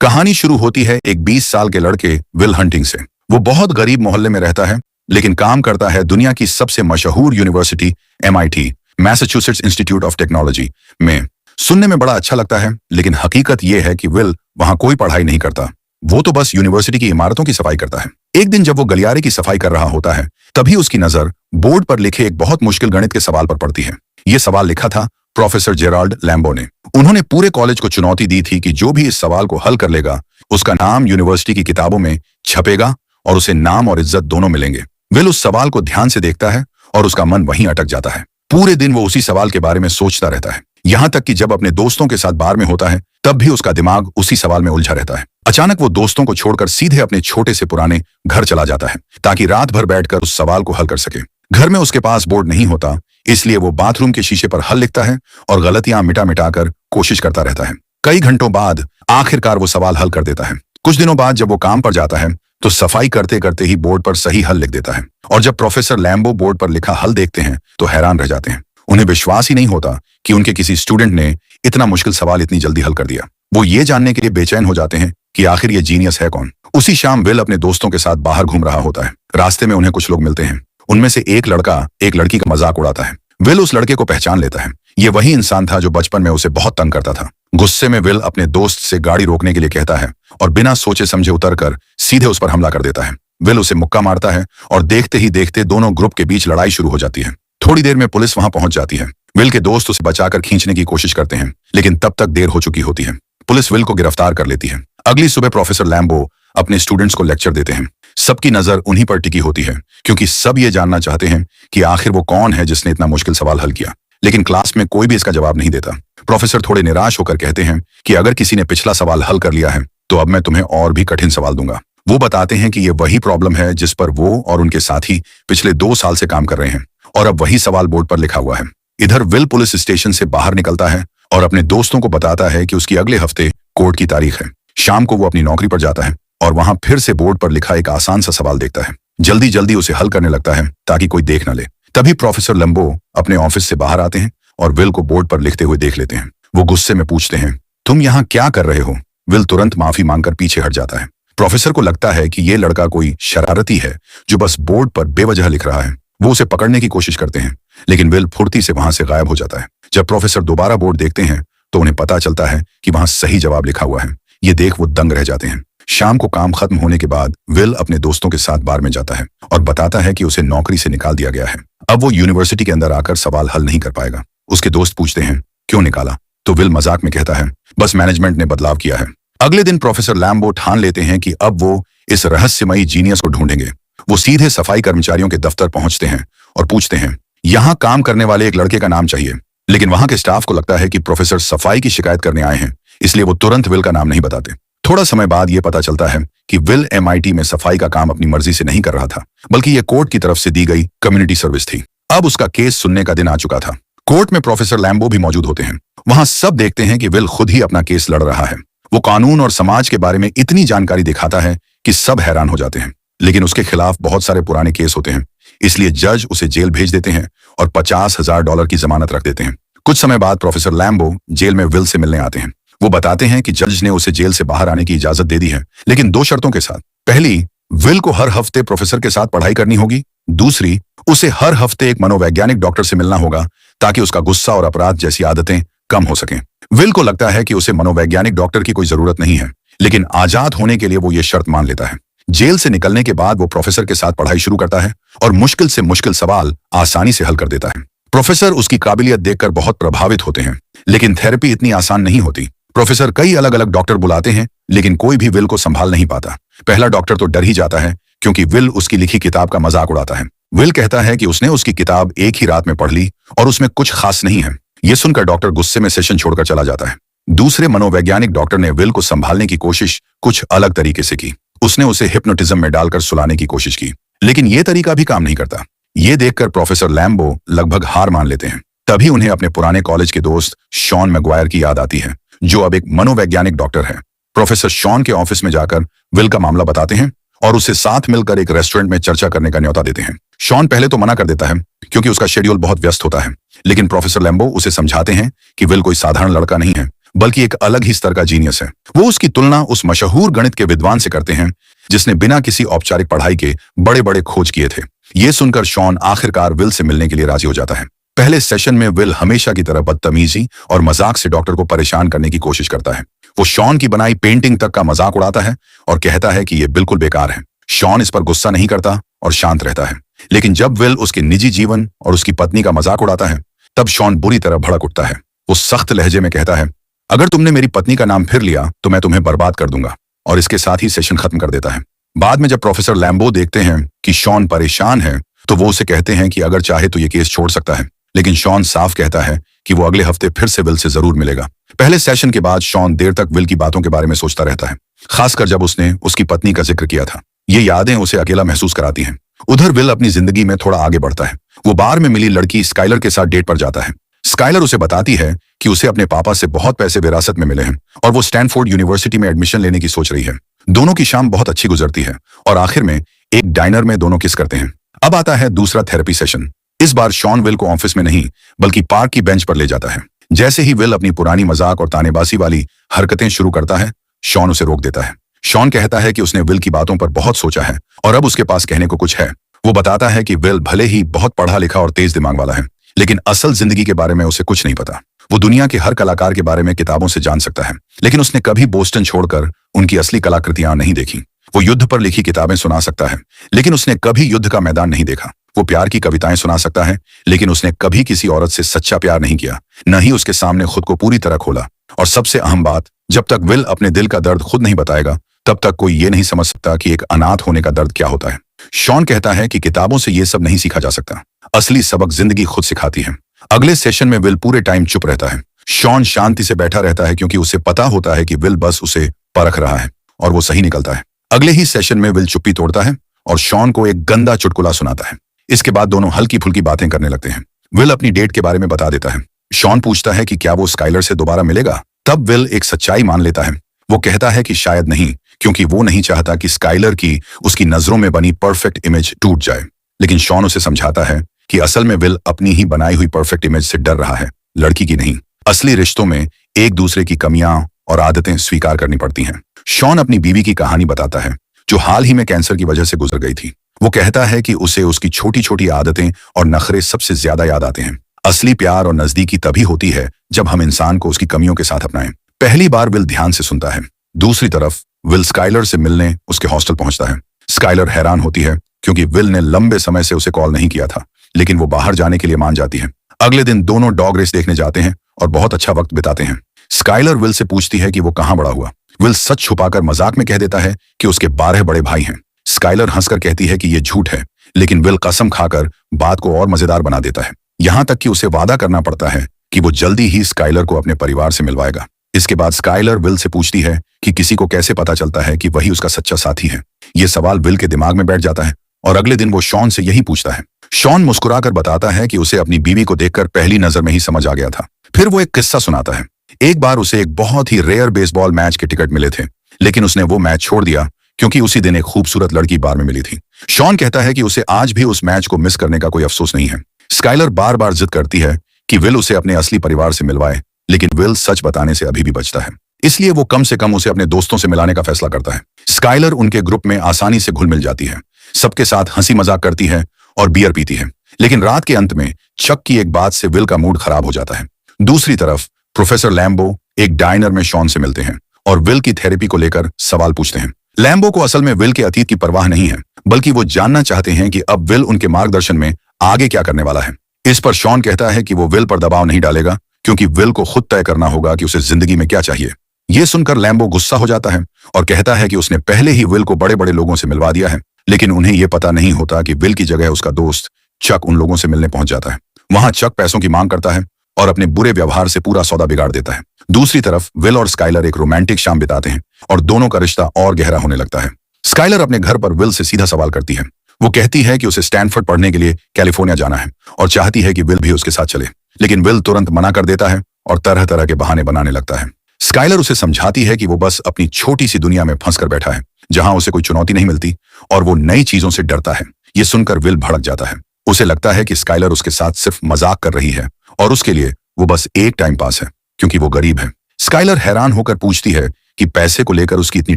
कहानी शुरू होती है एक 20 साल के लड़के विल हंटिंग से। वो बहुत गरीब मोहल्ले में रहता है, लेकिन काम करता है दुनिया की सबसे मशहूर university MIT, Massachusetts institute of technology में। सुनने में बड़ा अच्छा लगता है, लेकिन हकीकत यह है कि विल वहां कोई पढ़ाई नहीं करता। वो तो बस यूनिवर्सिटी की इमारतों की सफाई करता है। एक दिन जब वो गलियारे की सफाई कर रहा होता है, तभी उसकी नजर बोर्ड पर लिखे एक बहुत मुश्किल गणित के सवाल पर पड़ती है। ये सवाल लिखा था प्रोफेसर जेराल्ड लैम्बो ने। उन्होंने पूरे कॉलेज को चुनौती दी थी कि जो भी इस सवाल को हल कर लेगा, उसका नाम यूनिवर्सिटी की किताबों में छपेगा और उसे नाम और इज्जत दोनों मिलेंगे। विल उस सवाल को ध्यान से देखता है और उसका मन वहीं अटक जाता है। पूरे दिन वो उसी सवाल के बारे में सोचता रहता है, यहाँ तक कि जब अपने दोस्तों के साथ बार में होता है, तब भी उसका दिमाग उसी सवाल में उलझा रहता है। अचानक वो दोस्तों को छोड़कर सीधे अपने छोटे से पुराने घर चला जाता है, ताकि रात भर बैठकर उस सवाल को हल कर सके। घर में उसके पास बोर्ड नहीं होता, इसलिए वो बाथरूम के शीशे पर हल लिखता है और गलतियां मिटा मिटा कर कोशिश करता रहता है। कई घंटों बाद आखिरकार वो सवाल हल कर देता है। कुछ दिनों बाद जब वो काम पर जाता है, तो सफाई करते करते ही बोर्ड पर सही हल लिख देता है। और जब प्रोफेसर लैम्बो बोर्ड पर लिखा हल देखते हैं, तो हैरान रह जाते हैं। उन्हें विश्वास ही नहीं होता कि उनके किसी स्टूडेंट ने इतना मुश्किल सवाल इतनी जल्दी हल कर दिया। वो ये जानने के लिए बेचैन हो जाते हैं कि आखिर ये जीनियस है कौन। उसी शाम विल अपने दोस्तों के साथ बाहर घूम रहा होता है। रास्ते में उन्हें कुछ लोग मिलते हैं। उनमें से एक लड़का एक लड़की का मजाक उड़ाता है। विल उस लड़के को पहचान लेता है। ये वही इंसान था जो बचपन में उसे बहुत तंग करता था। गुस्से में विल अपने दोस्त से गाड़ी रोकने के लिए कहता है और बिना सोचे समझे उतरकर सीधे उस पर हमला कर देता है। विल उसे मुक्का मारता है और देखते ही देखते दोनों ग्रुप के बीच लड़ाई शुरू हो जाती है। थोड़ी देर में पुलिस वहां पहुंच जाती है। विल के दोस्त उसे बचाकर खींचने की कोशिश करते हैं, लेकिन तब तक देर हो चुकी होती है। पुलिस विल को गिरफ्तार कर लेती है। अगली सुबह प्रोफेसर लैम्बो अपने स्टूडेंट्स को लेक्चर देते हैं। सबकी नजर उन्हीं पर टिकी होती है, क्योंकि सब ये जानना चाहते हैं कि आखिर वो कौन है जिसने इतना मुश्किल सवाल हल किया। लेकिन क्लास में कोई भी इसका जवाब नहीं देता। प्रोफेसर थोड़े निराश होकर कहते हैं कि अगर किसी ने पिछला सवाल हल कर लिया है, तो अब मैं तुम्हें और भी कठिन सवाल दूंगा। वो बताते हैं कि ये वही प्रॉब्लम है जिस पर वो और उनके साथी पिछले 2 साल से काम कर रहे हैं, और अब वही सवाल बोर्ड पर लिखा हुआ है। इधर विल पुलिस स्टेशन से बाहर निकलता है और अपने दोस्तों को बताता है कि उसकी अगले हफ्ते कोर्ट की तारीख है। शाम को वो अपनी नौकरी पर जाता है और वहां फिर से बोर्ड पर लिखा एक आसान सा सवाल देखता है। जल्दी जल्दी उसे हल करने लगता है ताकि कोई देख न ले। तभी प्रोफेसर लैम्बो अपने ऑफिस से बाहर आते हैं और विल को बोर्ड पर लिखते हुए देख लेते हैं। वो गुस्से में पूछते हैं, तुम यहाँ क्या कर रहे हो? विल तुरंत माफी मांगकर पीछे हट जाता है। प्रोफेसर को लगता है कि ये लड़का कोई शरारती है जो बस बोर्ड पर बेवजह लिख रहा है। वो उसे पकड़ने की कोशिश करते हैं, लेकिन विल फुर्ती से वहां से गायब हो जाता है। जब प्रोफेसर दोबारा बोर्ड देखते हैं, तो उन्हें पता चलता है कि वहां सही जवाब लिखा हुआ है। ये देख वो दंग रह जाते हैं। शाम को काम खत्म होने के बाद विल अपने दोस्तों के साथ बार में जाता है और बताता है कि उसे नौकरी से निकाल दिया गया है। अब वो यूनिवर्सिटी के अंदर आकर सवाल हल नहीं कर पाएगा। उसके दोस्त पूछते हैं, क्यों निकाला? तो विल मजाक में कहता है, बस मैनेजमेंट ने बदलाव किया है। अगले दिन प्रोफेसर लैम्बो ठान लेते हैं कि अब वो इस रहस्यमयी जीनियस को ढूंढेंगे। वो सीधे सफाई कर्मचारियों के दफ्तर पहुंचते हैं और पूछते हैं, यहाँ काम करने वाले एक लड़के का नाम चाहिए। लेकिन वहां के स्टाफ को लगता है कि प्रोफेसर सफाई की शिकायत करने आए हैं, इसलिए वो तुरंत विल का नाम नहीं बताते। थोड़ा समय बाद ये पता चलता है कि विल MIT में सफाई का काम अपनी मर्जी से नहीं कर रहा था, बल्कि ये कोर्ट की तरफ से दी गई कम्युनिटी सर्विस थी। अब उसका केस सुनने का दिन आ चुका था। कोर्ट में प्रोफेसर लैम्बो भी मौजूद होते हैं। वहां सब देखते हैं कि विल खुद ही अपना केस लड़ रहा है। वो कानून और समाज के बारे में इतनी जानकारी दिखाता है कि सब हैरान हो जाते हैं। लेकिन उसके खिलाफ बहुत सारे पुराने केस होते हैं, इसलिए जज उसे जेल भेज देते हैं और $50,000 की जमानत रख देते हैं। कुछ समय बाद प्रोफेसर लैम्बो जेल में विल से मिलने आते हैं। वो बताते हैं कि जज ने उसे जेल से बाहर आने की इजाजत दे दी है, लेकिन 2 शर्तों के साथ। पहली, विल को हर हफ्ते प्रोफेसर के साथ पढ़ाई करनी होगी। दूसरी, उसे हर हफ्ते एक मनोवैज्ञानिक डॉक्टर से मिलना होगा, ताकि उसका गुस्सा और अपराध जैसी आदतें कम हो सकें। विल को लगता है कि उसे मनोवैज्ञानिक डॉक्टर की कोई जरूरत नहीं है, लेकिन आजाद होने के लिए वो ये शर्त मान लेता है। जेल से निकलने के बाद वो प्रोफेसर के साथ पढ़ाई शुरू करता है और मुश्किल से मुश्किल सवाल आसानी से हल कर देता है। प्रोफेसर उसकी काबिलियत देखकर बहुत प्रभावित होते हैं, लेकिन थेरेपी इतनी आसान नहीं होती। प्रोफेसर कई अलग अलग डॉक्टर बुलाते हैं, लेकिन कोई भी विल को संभाल नहीं पाता। पहला डॉक्टर तो डर ही जाता है, क्योंकि विल उसकी लिखी किताब का मजाक उड़ाता है। विल कहता है कि उसने उसकी किताब एक ही रात में पढ़ ली और उसमें कुछ खास नहीं है। ये सुनकर डॉक्टर गुस्से में सेशन छोड़कर चला जाता है। दूसरे मनोवैज्ञानिक डॉक्टर ने विल को संभालने की कोशिश कुछ अलग तरीके से की। उसने उसे हिप्नोटिज्म में डालकर सुलाने की कोशिश की, लेकिन यह तरीका भी काम नहीं करता। ये देखकर प्रोफेसर लैम्बो लगभग हार मान लेते हैं। तभी उन्हें अपने पुराने कॉलेज के दोस्त शॉन मैग्वायर की याद आती है, जो अब एक मनोवैज्ञानिक डॉक्टर है। प्रोफेसर शॉन के ऑफिस में जाकर विल का मामला बताते हैं और उसे साथ मिलकर एक रेस्टोरेंट में चर्चा करने का न्योता देते हैं। शॉन पहले तो मना कर देता है, क्योंकि उसका शेड्यूल बहुत व्यस्त होता है, लेकिन प्रोफेसर लैम्बो उसे समझाते हैं कि विल कोई साधारण लड़का नहीं है, बल्कि एक अलग ही स्तर का जीनियस है। वो उसकी तुलना उस मशहूर गणित के विद्वान से करते हैं जिसने बिना किसी औपचारिक पढ़ाई के बड़े बड़े खोज किए थे। ये सुनकर शॉन आखिरकार विल से मिलने के लिए राजी हो जाता है। पहले सेशन में विल हमेशा की तरह बदतमीजी और मजाक से डॉक्टर को परेशान करने की कोशिश करता है। वो शॉन की बनाई पेंटिंग तक का मजाक उड़ाता है और कहता है कि ये बिल्कुल बेकार है। शॉन इस पर गुस्सा नहीं करता और शांत रहता है। लेकिन जब विल उसके निजी जीवन और उसकी पत्नी का मजाक उड़ाता है, तब शॉन बुरी तरह भड़क उठता है। वो सख्त लहजे में कहता है, अगर तुमने मेरी पत्नी का नाम फिर लिया तो मैं तुम्हें बर्बाद कर दूंगा, और इसके साथ ही सेशन खत्म कर देता है। बाद में जब प्रोफेसर लैम्बो देखते हैं कि शॉन परेशान है, तो वो उसे कहते हैं कि अगर चाहे तो ये केस छोड़ सकता है। लेकिन शॉन साफ कहता है कि वो अगले हफ्ते फिर से विल से जरूर मिलेगा। पहले सेशन के बाद शॉन देर तक विल की बातों के बारे में सोचता रहता है, खासकर जब उसने उसकी पत्नी का जिक्र किया था। ये यादें उसे अकेला महसूस कराती हैं। उधर विल अपनी जिंदगी में थोड़ा आगे बढ़ता है। वो बार में मिली लड़की स्काइलर के साथ डेट पर जाता है। स्काइलर उसे बताती है कि उसे अपने पापा से बहुत पैसे विरासत में मिले हैं और वो स्टैनफोर्ड यूनिवर्सिटी में एडमिशन लेने की सोच रही है। दोनों की शाम बहुत अच्छी गुजरती है और आखिर में एक डाइनर में दोनों किस करते हैं। अब आता है दूसरा थेरेपी सेशन। इस बार शॉन विल को ऑफिस में नहीं बल्कि पार्क की बेंच पर ले जाता है। जैसे ही विल अपनी पुरानी मजाक और तानेबाजी वाली हरकतें शुरू करता है, शॉन उसे रोक देता है। शॉन कहता है कि उसने विल की बातों पर बहुत सोचा है और अब उसके पास कहने को कुछ है। वो बताता है कि विल भले ही बहुत पढ़ा लिखा और तेज दिमाग वाला है, लेकिन असल जिंदगी के बारे में उसे कुछ नहीं पता। वो दुनिया के हर कलाकार के बारे में किताबों से जान सकता है, लेकिन उसने कभी बोस्टन छोड़कर उनकी असली कलाकृतियां नहीं देखी। वो युद्ध पर लिखी किताबें सुना सकता है, लेकिन उसने कभी युद्ध का मैदान नहीं देखा। वो प्यार की कविताएं सुना सकता है, लेकिन उसने कभी किसी औरत से सच्चा प्यार नहीं किया, न ही उसके सामने खुद को पूरी तरह खोला। और सबसे अहम बात, जब तक विल अपने दिल का दर्द खुद नहीं बताएगा, तब तक कोई ये नहीं समझ सकता कि एक अनाथ होने का दर्द क्या होता है। शॉन कहता है कि किताबों से ये सब नहीं सीखा जा सकता, असली सबक जिंदगी खुद सिखाती है। अगले सेशन में विल पूरे टाइम चुप रहता है। शॉन शांति से बैठा रहता है क्योंकि उसे पता होता है कि विल बस उसे परख रहा है, और वो सही निकलता है। अगले ही सेशन में विल चुप्पी तोड़ता है और शॉन को एक गंदा चुटकुला सुनाता है। इसके बाद दोनों हल्की फुल्की बातें करने लगते हैं। विल अपनी डेट के बारे में बता देता है। शॉन पूछता है कि क्या वो स्काइलर से दोबारा मिलेगा। तब विल एक सच्चाई मान लेता है। वो कहता है कि शायद नहीं, क्योंकि वो नहीं चाहता कि स्काइलर की उसकी नजरों में बनी परफेक्ट इमेज टूट जाए। लेकिन शॉन उसे समझाता है कि असल में विल अपनी ही बनाई हुई परफेक्ट इमेज से डर रहा है, लड़की की नहीं। असली रिश्तों में एक दूसरे की कमियां और आदतें स्वीकार करनी पड़ती हैं। शॉन अपनी बीवी की कहानी बताता है, जो हाल ही में कैंसर की वजह से गुजर गई थी। वो कहता है कि उसे उसकी छोटी छोटी आदतें और नखरे सबसे ज्यादा याद आते हैं। असली प्यार और नजदीकी तभी होती है जब हम इंसान को उसकी कमियों के साथ अपनाएं। पहली बार विल ध्यान से सुनता है। दूसरी तरफ विल स्काइलर से मिलने उसके हॉस्टल पहुंचता है। स्काइलर हैरान होती है क्योंकि विल ने लंबे समय से उसे कॉल नहीं किया था, लेकिन वो बाहर जाने के लिए मान जाती है। अगले दिन दोनों डॉग रेस देखने जाते हैं और बहुत अच्छा वक्त बिताते हैं। स्काइलर विल से पूछती है कि वो कहां बड़ा हुआ। विल सच छुपाकर मजाक में कह देता है कि उसके 12 बड़े भाई हैं। स्काइलर हंसकर कहती है कि ये झूठ है, लेकिन विल कसम खाकर बात को और मजेदार बना देता है। यहां तक कि उसे वादा करना पड़ता है कि वो जल्दी ही स्काइलर को अपने परिवार से मिलवाएगा। इसके बाद स्काइलर विल से पूछती है कि किसी को कैसे पता चलता है कि वही उसका सच्चा साथी है। ये सवाल विल के दिमाग में बैठ जाता है और अगले दिन वो शॉन से यही पूछता है। शॉन मुस्कुराकर बताता है कि उसे अपनी बीवी को देखकर पहली नजर में ही समझ आ गया था। फिर वो एक किस्सा सुनाता है। एक बार उसे एक बहुत ही रेयर बेसबॉल मैच के टिकट मिले थे, लेकिन उसने वो मैच छोड़ दिया क्योंकि उसी दिन एक खूबसूरत लड़की बार में मिली थी। शॉन कहता है कि उसे आज भी उस मैच को मिस करने का कोई अफसोस नहीं है। स्काइलर बार बार जिद करती है कि विल उसे अपने असली परिवार से मिलवाए, लेकिन विल सच बताने से अभी भी बचता है। इसलिए वो कम से कम उसे अपने दोस्तों से मिलाने का फैसला करता है। स्काइलर उनके ग्रुप में आसानी से घुल मिल जाती है, सबके साथ हंसी मजाक करती है और बियर पीती है। लेकिन रात के अंत में चक की एक बात से विल का मूड खराब हो जाता है। दूसरी तरफ प्रोफेसर लैम्बो एक डाइनर में शॉन से मिलते हैं और विल की थेरेपी को लेकर सवाल पूछते हैं। लैम्बो को असल में विल के अतीत की परवाह नहीं है, बल्कि वो जानना चाहते हैं कि अब विल उनके मार्गदर्शन में आगे क्या करने वाला है। इस पर शॉन कहता है कि वो विल पर दबाव नहीं डालेगा, क्योंकि विल को खुद तय करना होगा कि उसे जिंदगी में क्या चाहिए। ये सुनकर लैम्बो गुस्सा हो जाता है और कहता है कि उसने पहले ही विल को बड़े बड़े लोगों से मिलवा दिया है, लेकिन उन्हें यह पता नहीं होता कि विल की जगह उसका दोस्त चक उन लोगों से मिलने पहुंच जाता है। वहां चक पैसों की मांग करता है और अपने बुरे व्यवहार से पूरा सौदा बिगाड़ देता है। दूसरी तरफ विल और स्काइलर एक रोमांटिक शाम बिताते हैं और दोनों का रिश्ता और गहरा होने लगता है। स्काइलर अपने घर पर विल से सीधा सवाल करती है। वो कहती है कि उसे स्टैनफोर्ड पढ़ने के लिए कैलिफोर्निया जाना है और चाहती है कि विल भी उसके साथ चले, लेकिन विल तुरंत मना कर देता है और तरह तरह के बहाने बनाने लगता है। स्काइलर उसे समझाती है कि वो बस अपनी छोटी सी दुनिया में फंस कर बैठा है, जहां उसे कोई चुनौती नहीं मिलती और वो नई चीजों से डरता है। ये सुनकर विल भड़क जाता है। उसे लगता है कि स्काइलर उसके साथ सिर्फ मजाक कर रही है और उसके लिए वो बस एक टाइम पास है, क्योंकि वो गरीब है। स्काइलर हैरान होकर पूछती है कि पैसे को लेकर उसकी इतनी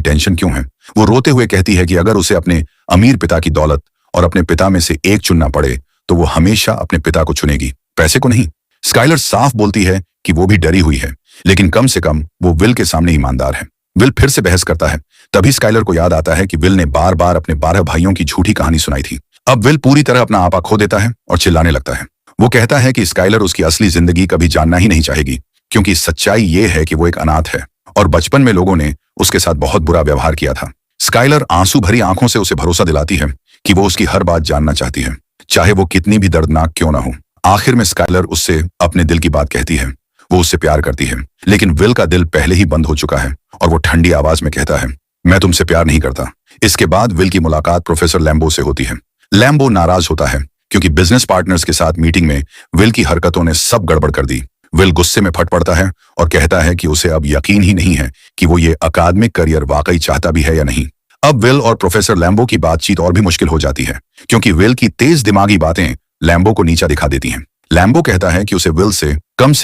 टेंशन क्यों है। वो रोते हुए कहती है कि अगर उसे अपने अमीर पिता की दौलत और अपने पिता में से एक चुनना पड़े तो वो हमेशा अपने पिता को चुनेगी, पैसे को नहीं। स्काइलर साफ बोलती है कि वो भी डरी हुई है, लेकिन कम से कम वो विल के सामने ईमानदार है। विल फिर से बहस करता है। तभी स्काइलर को याद आता है कि विल ने बार बार अपने 12 भाइयों की झूठी कहानी सुनाई थी। अब विल पूरी तरह अपना आपा खो देता है और चिल्लाने लगता है। वो कहता है कि स्काइलर उसकी असली जिंदगी कभी जानना ही नहीं चाहेगी, क्योंकि सच्चाई ये है कि वो एक अनाथ है और बचपन में लोगों ने उसके साथ बहुत बुरा व्यवहार किया था। स्काइलर आंसू भरी आंखों से उसे भरोसा दिलाती है कि वो उसकी हर बात जानना चाहती है, चाहे वो कितनी भी दर्दनाक क्यों ना हो। आखिर में स्काइलर उससे अपने दिल की बात कहती है। वो उससे प्यार करती है, लेकिन विल का दिल पहले ही बंद हो चुका है और वो ठंडी आवाज में कहता है, मैं तुमसे प्यार नहीं करता। इसके बाद विल की मुलाकात प्रोफेसर लैम्बो से होती है। लैम्बो नाराज होता है क्योंकि बिजनेस पार्टनर्स के साथ मीटिंग में विल की हरकतों ने सब गड़बड़ कर दी। विल गुस्से में फट पड़ता है और कहता है कि उसे अब यकीन ही नहीं है कि वो ये अकादमिक करियर वाकई चाहता भी है या नहीं। अब विल और प्रोफेसर लैम्बो की बातचीत और भी मुश्किल हो जाती है, क्योंकि विल की तेज दिमागी बातें लैम्बो को नीचा दिखा देती हैं। लैम्बो कहता है कि उसे विल से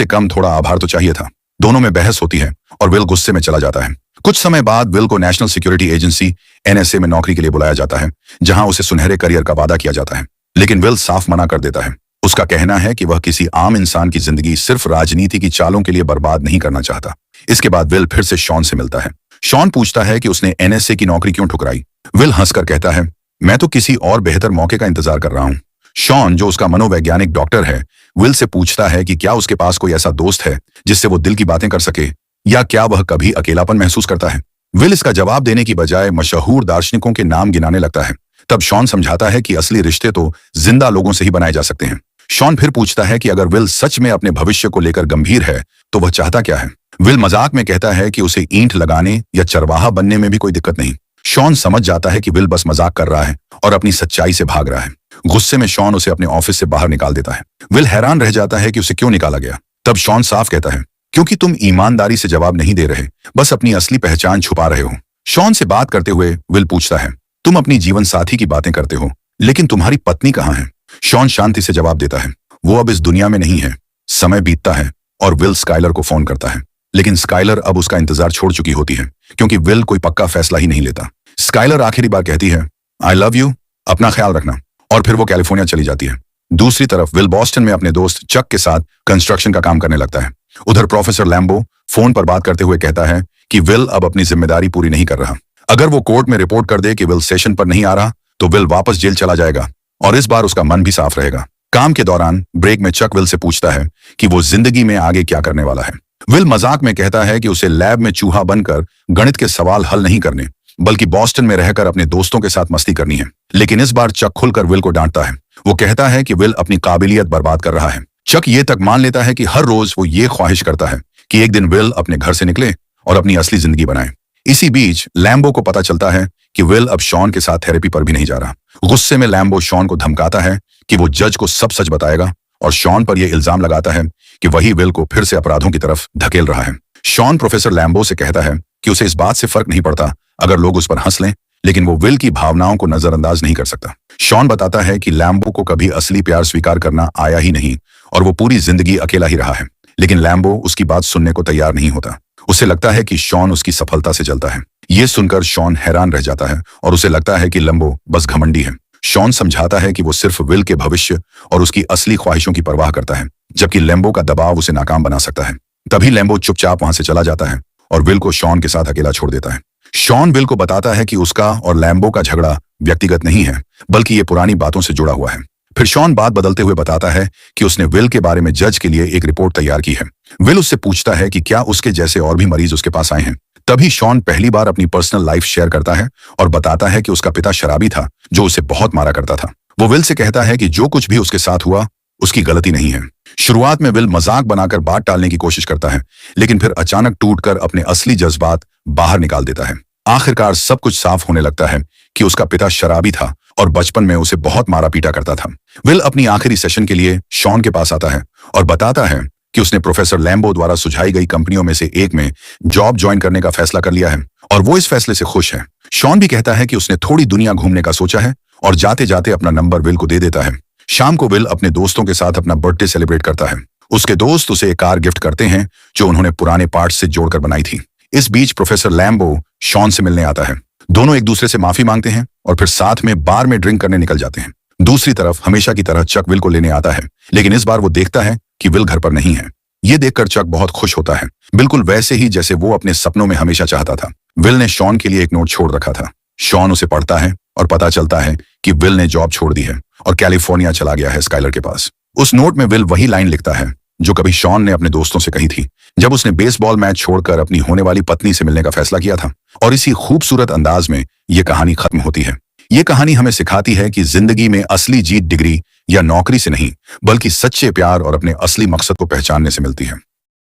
कम थोड़ा आभार तो चाहिए था। दोनों में बहस होती है और विल गुस्से में चला जाता है। कुछ समय बाद विल को नेशनल सिक्योरिटी एजेंसी NSA में नौकरी के लिए बुलाया जाता है, जहां उसे सुनहरे करियर का वादा किया जाता है, लेकिन विल साफ मना कर देता है। उसका कहना है कि वह किसी आम इंसान की जिंदगी सिर्फ राजनीति की चालों के लिए बर्बाद नहीं करना चाहता। इसके बाद विल फिर से शॉन से मिलता है। शॉन पूछता है कि उसने NSA की नौकरी क्यों ठुकराई। विल हंसकर कहता है, मैं तो किसी और बेहतर मौके का इंतजार कर रहा हूं। शॉन, जो उसका मनोवैज्ञानिक डॉक्टर है, विल से पूछता है कि क्या उसके पास कोई ऐसा दोस्त है जिससे वो दिल की बातें कर सके, या क्या वह कभी अकेलापन महसूस करता है। विल इसका जवाब देने की बजाय मशहूर दार्शनिकों के नाम गिनाने लगता है। तब शॉन समझाता है कि असली रिश्ते तो जिंदा लोगों से ही बनाए जा सकते हैं। शॉन फिर पूछता है कि अगर विल सच में अपने भविष्य को लेकर गंभीर है तो वह चाहता क्या है। विल मजाक में कहता है कि उसे ईंट लगाने या चरवाहा बनने में भी कोई दिक्कत नहीं। शॉन समझ जाता है कि विल बस मजाक कर रहा है और अपनी सच्चाई से भाग रहा है। गुस्से में शॉन उसे अपने ऑफिस से बाहर निकाल देता है। विल हैरान रह जाता है कि उसे क्यों निकाला गया। तब शॉन साफ कहता है, क्योंकि तुम ईमानदारी से जवाब नहीं दे रहे, बस अपनी असली पहचान छुपा रहे हो। शॉन से बात करते हुए विल पूछता है, तुम अपनी जीवन साथी की बातें करते हो, लेकिन तुम्हारी पत्नी कहाँ है। शॉन शांति से जवाब देता है, वो अब इस दुनिया में नहीं है। समय बीतता है और विल स्काइलर को फोन करता है, लेकिन स्काइलर अब उसका इंतजार छोड़ चुकी होती है, क्योंकि विल कोई पक्का फैसला ही नहीं लेता। स्काइलर आखिरी बार कहती है, आई लव यू, अपना ख्याल रखना, और फिर वो कैलिफोर्निया चली जाती है। दूसरी तरफ विल बॉस्टन में अपने दोस्त चक के साथ कंस्ट्रक्शन का काम करने लगता है। उधर प्रोफेसर लैम्बो फोन पर बात करते हुए कहता है कि विल अब अपनी जिम्मेदारी पूरी नहीं कर रहा। अगर वो कोर्ट में रिपोर्ट कर दे कि विल सेशन पर नहीं आ रहा तो विल वापस जेल चला जाएगा, और इस बार उसका मन भी साफ रहेगा। काम के दौरान ब्रेक में चक विल से पूछता है कि वो जिंदगी में आगे क्या करने वाला है। विल मजाक में कहता है कि उसे लैब में चूहा बनकर गणित के सवाल हल नहीं करने, बल्कि बॉस्टन में रहकर अपने दोस्तों के साथ मस्ती करनी है। लेकिन इस बार चक खुलकर विल को डांटता है। वो कहता है कि विल अपनी काबिलियत बर्बाद कर रहा है। चक ये तक मान लेता है कि हर रोज वो ये ख्वाहिश करता है कि एक दिन विल अपने घर से निकले और अपनी असली जिंदगी बनाए। इसी बीच लैम्बो को पता चलता है कि विल अब शॉन के साथ थेरेपी पर भी नहीं जा रहा। गुस्से में लैम्बो शॉन को धमकाता है कि वो जज को सब सच बताएगा, और शॉन पर यह इल्जाम लगाता है कि वही विल को फिर से अपराधों की तरफ धकेल रहा है। शॉन प्रोफेसर लैम्बो से कहता है कि उसे इस बात से फर्क नहीं पड़ता अगर लोग उस पर हंस लें, लेकिन वो विल की भावनाओं को नजरअंदाज नहीं कर सकता। शॉन बताता है कि लैम्बो को कभी असली प्यार स्वीकार करना आया ही नहीं और वो पूरी जिंदगी अकेला ही रहा है। लेकिन लैम्बो उसकी बात सुनने को तैयार नहीं होता। उसे लगता है कि शॉन उसकी सफलता से जलता है। ये सुनकर शॉन हैरान रह जाता है और उसे लगता है कि लैम्बो बस घमंडी है। शॉन समझाता है कि वो सिर्फ विल के भविष्य और उसकी असली ख्वाहिशों की परवाह करता है, जबकि लैम्बो का दबाव उसे नाकाम बना सकता है। तभी लैम्बो चुपचाप वहां से चला जाता है और विल को शॉन के साथ अकेला छोड़ देता है। शॉन विल को बताता है कि उसका और लैम्बो का झगड़ा व्यक्तिगत नहीं है, बल्कि ये पुरानी बातों से जुड़ा हुआ है। फिर शॉन बात बदलते हुए बताता है कि उसने विल के बारे में जज के लिए एक रिपोर्ट तैयार की है। विल उससे पूछता है कि क्या उसके जैसे और भी मरीज उसके पास आए हैं। तभी शॉन पहली बार अपनी पर्सनल लाइफ शेयर करता है और बताता है कि उसका पिता शराबी था जो उसे बहुत मारा करता था। वो विल से कहता है कि जो कुछ भी उसके साथ हुआ उसकी गलती नहीं है। शुरुआत में विल मजाक बनाकर बात टालने की कोशिश करता है, लेकिन फिर अचानक टूटकर अपने असली जज्बात बाहर निकाल देता है। आखिरकार सब कुछ साफ होने लगता है कि उसका पिता शराबी था और बचपन में उसे बहुत मारा पीटा करता था। विल अपनी आखिरी सेशन के लिए शॉन के पास आता है और बताता है कि उसने प्रोफेसर लैम्बो द्वारा सुझाई गई कंपनियों में से एक में जॉब ज्वाइन करने का फैसला कर लिया है और वो इस फैसले से खुश है। शॉन भी कहता है कि उसने थोड़ी दुनिया घूमने का सोचा है और जाते जाते अपना नंबर विल को दे देता है। शाम को विल अपने दोस्तों के साथ अपना बर्थडे सेलिब्रेट करता है। उसके दोस्त उसे एक कार गिफ्ट करते हैं जो उन्होंने पुराने पार्ट्स से जोड़कर बनाई थी। इस बीच प्रोफेसर लैम्बो शॉन से मिलने आता है। दोनों एक दूसरे से माफी मांगते हैं और फिर साथ में बार में ड्रिंक करने निकल जाते हैं। दूसरी तरफ हमेशा की तरह चक विल को लेने आता है, लेकिन इस बार वो देखता है कि विल घर पर नहीं है। ये देखकर चक बहुत खुश होता है, बिल्कुल वैसे ही जैसे वो अपने सपनों में हमेशा चाहता था। विल ने शॉन के लिए एक नोट छोड़ रखा था। शॉन उसे पढ़ता है और पता चलता है कि विल ने जॉब छोड़ दी है और कैलिफोर्निया चला गया है स्काइलर के पास। उस नोट में विल वही लाइन लिखता है जो कभी शॉन ने अपने दोस्तों से कही थी जब उसने बेसबॉल मैच छोड़कर अपनी होने वाली पत्नी से मिलने का फैसला किया था। और इसी खूबसूरत अंदाज में ये कहानी खत्म होती है। ये कहानी हमें सिखाती है कि जिंदगी में असली जीत डिग्री या नौकरी से नहीं, बल्कि सच्चे प्यार और अपने असली मकसद को पहचानने से मिलती है।